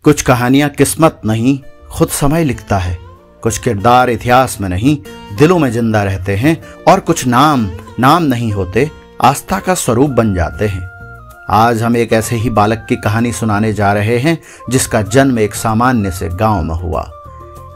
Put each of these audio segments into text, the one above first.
कुछ कहानियां किस्मत नहीं खुद समय लिखता है, कुछ किरदार इतिहास में नहीं दिलों में जिंदा रहते हैं, और कुछ नाम नहीं होते आस्था का स्वरूप बन जाते हैं। आज हम एक ऐसे ही बालक की कहानी सुनाने जा रहे हैं जिसका जन्म एक सामान्य से गांव में हुआ,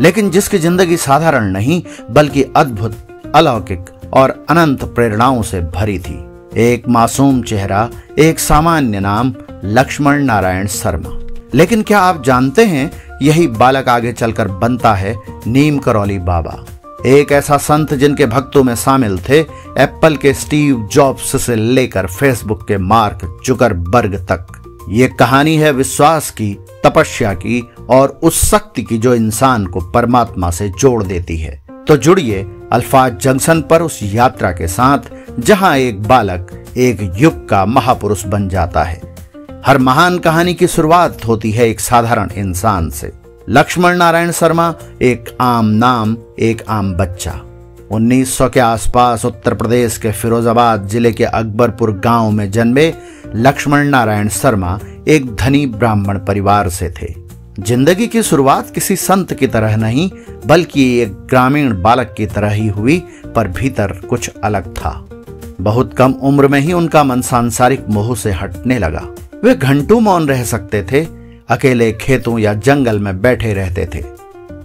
लेकिन जिसकी जिंदगी साधारण नहीं बल्कि अद्भुत, अलौकिक और अनंत प्रेरणाओं से भरी थी। एक मासूम चेहरा, एक सामान्य नाम, लक्ष्मण नारायण शर्मा। लेकिन क्या आप जानते हैं यही बालक आगे चलकर बनता है नीम करौली बाबा, एक ऐसा संत जिनके भक्तों में शामिल थे एप्पल के स्टीव जॉब्स से लेकर फेसबुक के मार्क जुकरबर्ग तक। ये कहानी है विश्वास की, तपस्या की और उस शक्ति की जो इंसान को परमात्मा से जोड़ देती है। तो जुड़िए अल्फाज जंक्शन पर उस यात्रा के साथ जहां एक बालक एक युग का महापुरुष बन जाता है। हर महान कहानी की शुरुआत होती है एक साधारण इंसान से। लक्ष्मण नारायण शर्मा एक आम नाम, एक आम बच्चा। 1900 के आसपास उत्तर प्रदेश के फिरोजाबाद जिले के अकबरपुर गांव में जन्मे लक्ष्मण नारायण शर्मा एक धनी ब्राह्मण परिवार से थे। जिंदगी की शुरुआत किसी संत की तरह नहीं बल्कि एक ग्रामीण बालक की तरह ही हुई, पर भीतर कुछ अलग था। बहुत कम उम्र में ही उनका मन सांसारिक मोह से हटने लगा। वे घंटों मौन रह सकते थे, अकेले खेतों या जंगल में बैठे रहते थे।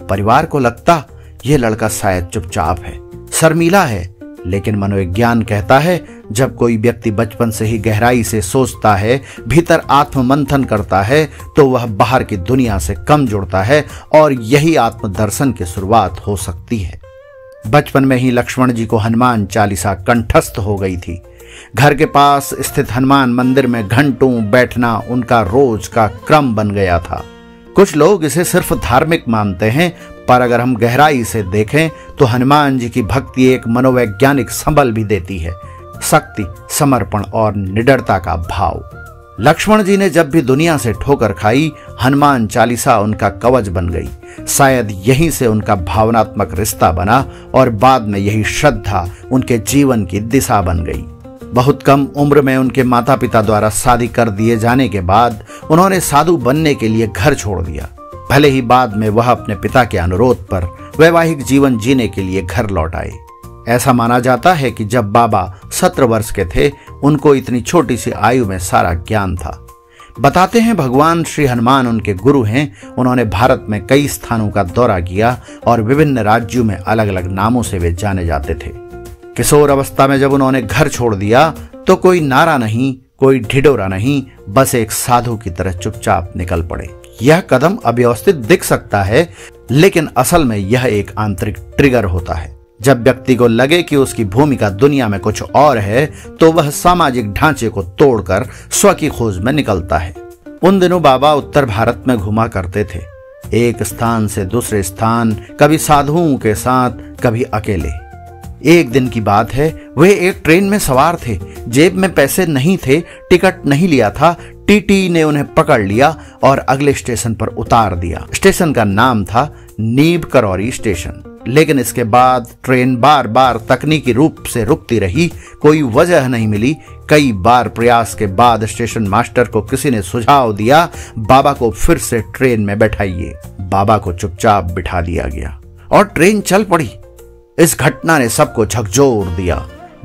परिवार को लगता यह लड़का शायद चुपचाप है, शर्मीला है, लेकिन मनोविज्ञान कहता है जब कोई व्यक्ति बचपन से ही गहराई से सोचता है, भीतर आत्ममंथन करता है, तो वह बाहर की दुनिया से कम जुड़ता है और यही आत्मदर्शन की शुरुआत हो सकती है। बचपन में ही लक्ष्मण जी को हनुमान चालीसा कंठस्थ हो गई थी। घर के पास स्थित हनुमान मंदिर में घंटों बैठना उनका रोज का क्रम बन गया था। कुछ लोग इसे सिर्फ धार्मिक मानते हैं, पर अगर हम गहराई से देखें तो हनुमान जी की भक्ति एक मनोवैज्ञानिक संबल भी देती है, शक्ति, समर्पण और निडरता का भाव। लक्ष्मण जी ने जब भी दुनिया से ठोकर खाई, हनुमान चालीसा उनका कवच बन गई। शायद यहीं से उनका भावनात्मक रिश्ता बना और बाद में यही श्रद्धा उनके जीवन की दिशा बन गई। बहुत कम उम्र में उनके माता पिता द्वारा शादी कर दिए जाने के बाद उन्होंने साधु बनने के लिए घर छोड़ दिया। भले ही बाद में वह अपने पिता के अनुरोध पर वैवाहिक जीवन जीने के लिए घर लौट आए। ऐसा माना जाता है कि जब बाबा 17 वर्ष के थे, उनको इतनी छोटी सी आयु में सारा ज्ञान था। बताते हैं भगवान श्री हनुमान उनके गुरु हैं। उन्होंने भारत में कई स्थानों का दौरा किया और विभिन्न राज्यों में अलग अलग नामों से वे जाने जाते थे। किशोर अवस्था में जब उन्होंने घर छोड़ दिया तो कोई नारा नहीं, कोई ढिढोरा नहीं, बस एक साधु की तरह चुपचाप निकल पड़े। यह कदम अव्यवस्थित दिख सकता है, लेकिन असल में यह एक आंतरिक ट्रिगर होता है। जब व्यक्ति को लगे कि उसकी भूमिका दुनिया में कुछ और है, तो वह सामाजिक ढांचे को तोड़कर स्व की खोज में निकलता है। उन दिनों बाबा उत्तर भारत में घुमा करते थे, एक स्थान से दूसरे स्थान, कभी साधुओं के साथ, कभी अकेले। एक दिन की बात है, वे एक ट्रेन में सवार थे, जेब में पैसे नहीं थे, टिकट नहीं लिया था। टीटी ने उन्हें पकड़ लिया और अगले स्टेशन पर उतार दिया। स्टेशन का नाम था नीम करौली स्टेशन। लेकिन इसके बाद ट्रेन बार बार तकनीकी रूप से रुकती रही, कोई वजह नहीं मिली। कई बार प्रयास के बाद स्टेशन मास्टर को किसी ने सुझाव दिया, बाबा को फिर से ट्रेन में बैठाइए। बाबा को चुपचाप बिठा दिया गया और ट्रेन चल पड़ी। इस घटना ने सबको झकझोर दिया।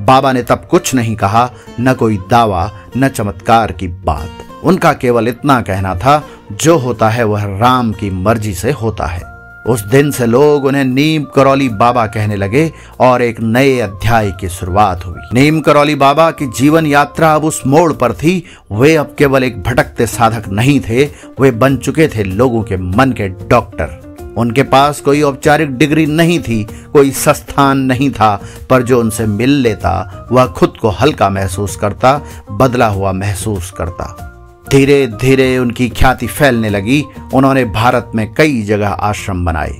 बाबा ने तब कुछ नहीं कहा, न कोई दावा, न चमत्कार की बात। उनका केवल इतना कहना था, जो होता है वह राम की मर्जी से होता है। उस दिन से लोग उन्हें नीम करौली बाबा कहने लगे और एक नए अध्याय की शुरुआत हुई। नीम करौली बाबा की जीवन यात्रा अब उस मोड़ पर थी। वे अब केवल एक भटकते साधक नहीं थे, वे बन चुके थे लोगों के मन के डॉक्टर। उनके पास कोई औपचारिक डिग्री नहीं थी, कोई संस्थान नहीं था, पर जो उनसे मिल लेता वह खुद को हल्का महसूस करता, बदला हुआ महसूस करता। धीरे धीरे उनकी ख्याति फैलने लगी। उन्होंने भारत में कई जगह आश्रम बनाए,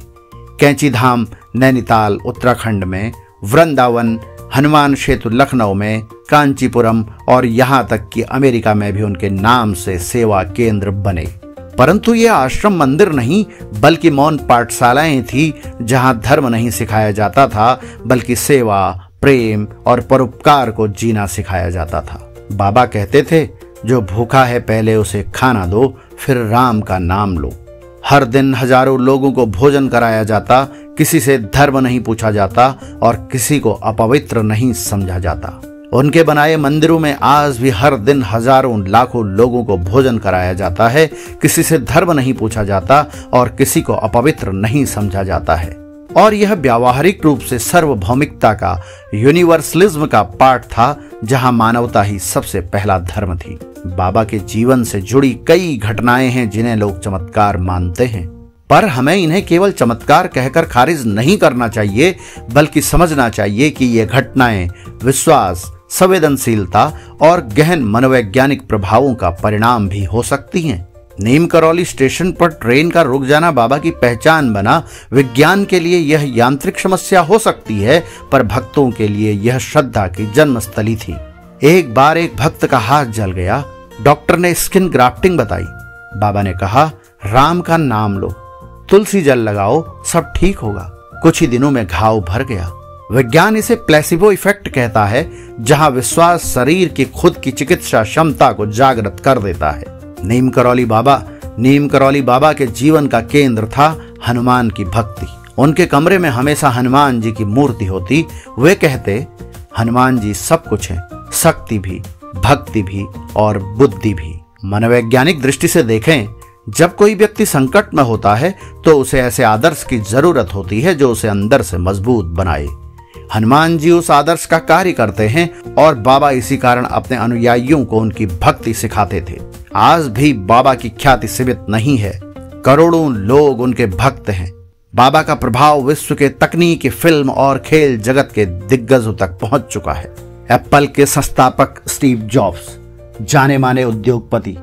कैंची धाम नैनीताल उत्तराखंड में, वृंदावन, हनुमान सेतु लखनऊ में, कांचीपुरम और यहाँ तक कि अमेरिका में भी उनके नाम से सेवा केंद्र बने। परंतु ये आश्रम मंदिर नहीं बल्कि मौन पाठशालाएं थी, जहां धर्म नहीं सिखाया जाता था बल्कि सेवा, प्रेम और परोपकार को जीना सिखाया जाता था। बाबा कहते थे, जो भूखा है पहले उसे खाना दो, फिर राम का नाम लो। हर दिन हजारों लोगों को भोजन कराया जाता, किसी से धर्म नहीं पूछा जाता और किसी को अपवित्र नहीं समझा जाता। उनके बनाए मंदिरों में आज भी हर दिन हजारों लाखों लोगों को भोजन कराया जाता है, किसी से धर्म नहीं पूछा जाता और किसी को अपवित्र नहीं समझा जाता है। और यह व्यावहारिक रूप से सार्वभौमिकता का, यूनिवर्सलिज्म का पाठ था, जहां मानवता ही सबसे पहला धर्म थी। बाबा के जीवन से जुड़ी कई घटनाएं हैं जिन्हें लोग चमत्कार मानते हैं, पर हमें इन्हें केवल चमत्कार कहकर खारिज नहीं करना चाहिए, बल्कि समझना चाहिए कि ये घटनाएं विश्वास, संवेदनशीलता और गहन मनोवैज्ञानिक प्रभावों का परिणाम भी हो सकती हैं। नीम करौली स्टेशन पर ट्रेन का रुक जाना बाबा की पहचान बना। विज्ञान के लिए यह यांत्रिक समस्या हो सकती है, पर भक्तों के लिए यह श्रद्धा की जन्मस्थली थी। एक बार एक भक्त का हाथ जल गया। डॉक्टर ने स्किन ग्राफ्टिंग बताई। बाबा ने कहा, राम का नाम लो, तुलसी जल लगाओ, सब ठीक होगा। कुछ ही दिनों में घाव भर गया। विज्ञान इसे प्लेसिबो इफेक्ट कहता है, जहां विश्वास शरीर की खुद की चिकित्सा क्षमता को जागृत कर देता है। नीम करौली बाबा के जीवन का केंद्र था हनुमान की भक्ति। उनके कमरे में हमेशा हनुमान जी की मूर्ति होती। वे कहते, हनुमान जी सब कुछ है, शक्ति भी, भक्ति भी और बुद्धि भी। मनोवैज्ञानिक दृष्टि से देखें, जब कोई व्यक्ति संकट में होता है तो उसे ऐसे आदर्श की जरूरत होती है जो उसे अंदर से मजबूत बनाए। हनुमान जी उस आदर्श का कार्य करते हैं और बाबा इसी कारण अपने अनुयायियों को उनकी भक्ति सिखाते थे। आज भी बाबा की ख्याति सीमित नहीं है, करोड़ों लोग उनके भक्त हैं। बाबा का प्रभाव विश्व के तकनीकी, फिल्म और खेल जगत के दिग्गजों तक पहुंच चुका है। एप्पल के संस्थापक स्टीव जॉब्स, जाने माने उद्योगपति,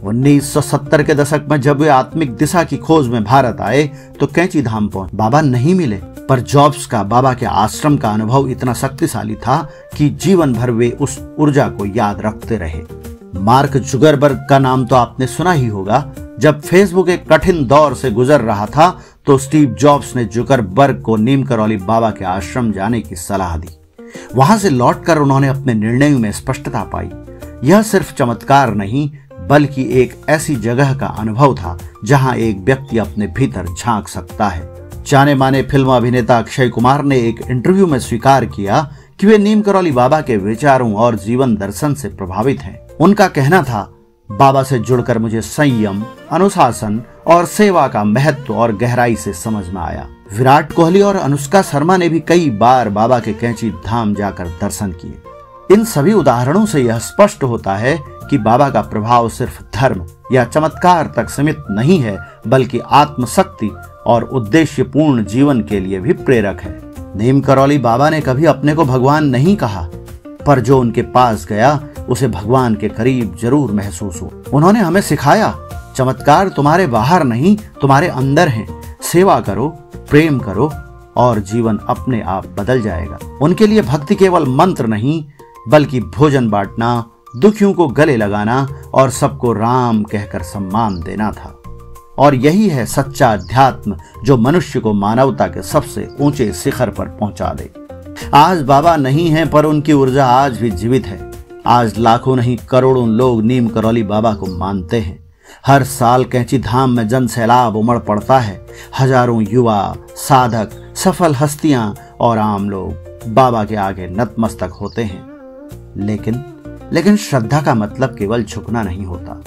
1970 के दशक में जब वे आत्मिक दिशा की खोज में भारत आए तो कैंची धाम पहुंचे। बाबा नहीं मिले, पर जॉब्स का बाबा के आश्रम का अनुभव इतना शक्तिशाली था कि जीवन भर वे उस ऊर्जा को याद रखते रहे। मार्क जुगरबर्ग का नाम तो आपने सुना ही होगा। जब फेसबुक एक कठिन दौर से गुजर रहा था तो स्टीव जॉब्स ने जुगरबर्ग को नीम करौली बाबा के आश्रम जाने की सलाह दी। वहां से लौटकर उन्होंने अपने निर्णयों में स्पष्टता पाई। यह सिर्फ चमत्कार नहीं, बल्कि एक ऐसी जगह का अनुभव था जहां एक व्यक्ति अपने भीतर झांक सकता है। जाने माने फिल्म अभिनेता अक्षय कुमार ने एक इंटरव्यू में स्वीकार किया कि वे नीम करौली बाबा के विचारों और जीवन दर्शन से प्रभावित हैं। उनका कहना था, बाबा से जुड़कर मुझे संयम, अनुशासन और सेवा का महत्व और गहराई से समझ में आया। विराट कोहली और अनुष्का शर्मा ने भी कई बार बाबा के कैंची धाम जाकर दर्शन किए। इन सभी उदाहरणों से यह स्पष्ट होता है कि बाबा का प्रभाव सिर्फ धर्म या चमत्कार तक सीमित नहीं है, बल्कि आत्मशक्ति और उद्देश्यपूर्ण जीवन के लिए भी प्रेरक है। नीम करौली बाबा ने कभी अपने को भगवान नहीं कहा, पर जो उनके पास गया उसे भगवान के करीब जरूर महसूस हो। उन्होंने हमें सिखाया, चमत्कार तुम्हारे बाहर नहीं, तुम्हारे अंदर है। सेवा करो, प्रेम करो और जीवन अपने आप बदल जाएगा। उनके लिए भक्ति केवल मंत्र नहीं, बल्कि भोजन बांटना, दुखियों को गले लगाना और सबको राम कहकर सम्मान देना था। और यही है सच्चा अध्यात्म जो मनुष्य को मानवता के सबसे ऊंचे शिखर पर पहुंचा दे। आज बाबा नहीं है, पर उनकी ऊर्जा आज भी जीवित है। आज लाखों नहीं करोड़ों लोग नीम करौली बाबा को मानते हैं। हर साल कैंची धाम में जन सैलाब उमड़ पड़ता है। हजारों युवा, साधक, सफल हस्तियां और आम लोग बाबा के आगे नतमस्तक होते हैं। लेकिन श्रद्धा का मतलब केवल झुकना नहीं होता।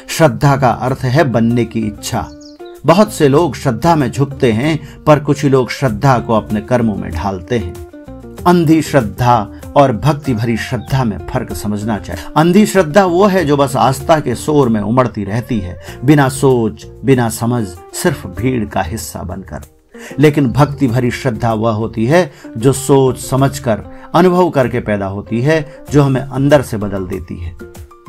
श्रद्धा का अर्थ है बनने की इच्छा। बहुत से लोग श्रद्धा में झुकते हैं, पर कुछ ही लोग श्रद्धा को अपने कर्मों में ढालते हैं। अंधी श्रद्धा और भक्ति भरी श्रद्धा में फर्क समझना चाहिए। अंधी श्रद्धा वो है जो बस आस्था के शोर में उमड़ती रहती है, बिना सोच, बिना समझ, सिर्फ भीड़ का हिस्सा बनकर। लेकिन भक्ति भरी श्रद्धा वह होती है जो सोच समझकर, अनुभव करके पैदा होती है, जो हमें अंदर से बदल देती है।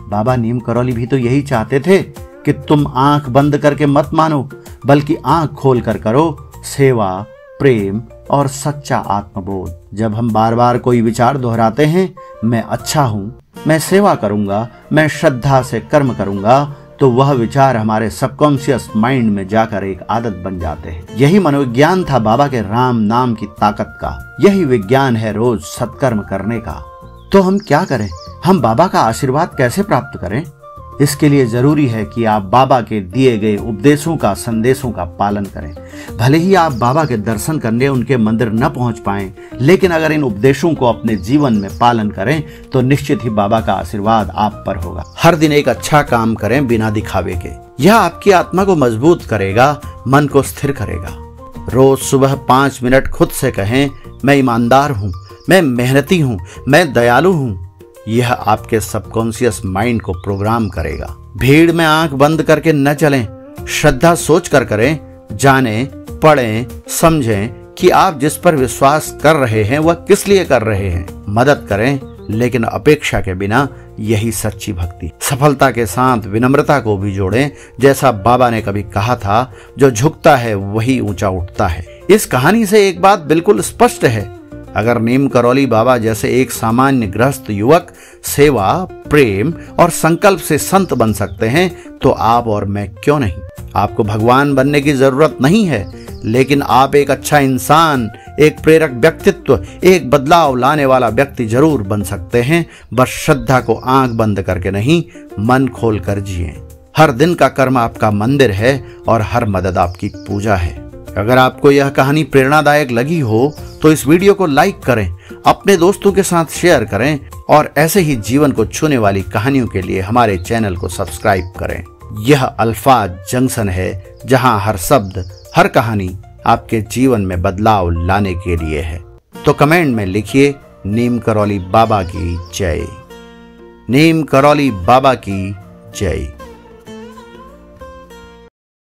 बाबा नीम करौली भी तो यही चाहते थे कि तुम आंख बंद करके मत मानो, बल्कि आंख खोल कर करो। सेवा, प्रेम और सच्चा आत्मबोध। जब हम बार बार कोई विचार दोहराते हैं, मैं अच्छा हूं, मैं सेवा करूंगा, मैं श्रद्धा से कर्म करूंगा, तो वह विचार हमारे सबकॉन्शियस माइंड में जाकर एक आदत बन जाते हैं। यही मनोविज्ञान था बाबा के राम नाम की ताकत का। यही विज्ञान है रोज सत्कर्म करने का। तो हम क्या करें? हम बाबा का आशीर्वाद कैसे प्राप्त करें? इसके लिए जरूरी है कि आप बाबा के दिए गए उपदेशों का, संदेशों का पालन करें। भले ही आप बाबा के दर्शन करने उनके मंदिर न पहुंच पाएं, लेकिन अगर इन उपदेशों को अपने जीवन में पालन करें तो निश्चित ही बाबा का आशीर्वाद आप पर होगा। हर दिन एक अच्छा काम करें बिना दिखावे के। यह आपकी आत्मा को मजबूत करेगा, मन को स्थिर करेगा। रोज सुबह 5 मिनट खुद से कहें, मैं ईमानदार हूँ, मैं मेहनती हूँ, मैं दयालु हूँ। यह आपके सबकॉन्शियस माइंड को प्रोग्राम करेगा। भीड़ में आंख बंद करके न चलें, श्रद्धा सोच कर करें। जानें, पढ़ें, समझें कि आप जिस पर विश्वास कर रहे हैं वह किस लिए कर रहे हैं। मदद करें लेकिन अपेक्षा के बिना, यही सच्ची भक्ति। सफलता के साथ विनम्रता को भी जोड़ें। जैसा बाबा ने कभी कहा था, जो झुकता है वही ऊंचा उठता है। इस कहानी से एक बात बिल्कुल स्पष्ट है, अगर नीम करौली बाबा जैसे एक सामान्य गृहस्थ युवक सेवा, प्रेम और संकल्प से संत बन सकते हैं तो आप और मैं क्यों नहीं। आपको भगवान बनने की जरूरत नहीं है, लेकिन आप एक अच्छा इंसान, एक प्रेरक व्यक्तित्व, एक बदलाव लाने वाला व्यक्ति जरूर बन सकते हैं। बस श्रद्धा को आंख बंद करके नहीं, मन खोल कर जिए। हर दिन का कर्म आपका मंदिर है और हर मदद आपकी पूजा है। अगर आपको यह कहानी प्रेरणादायक लगी हो तो इस वीडियो को लाइक करें, अपने दोस्तों के साथ शेयर करें और ऐसे ही जीवन को छूने वाली कहानियों के लिए हमारे चैनल को सब्सक्राइब करें। यह अल्फाज जंक्शन है, जहां हर शब्द, हर कहानी आपके जीवन में बदलाव लाने के लिए है। तो कमेंट में लिखिए, नीम करौली बाबा की जय। नीम करौली बाबा की जय।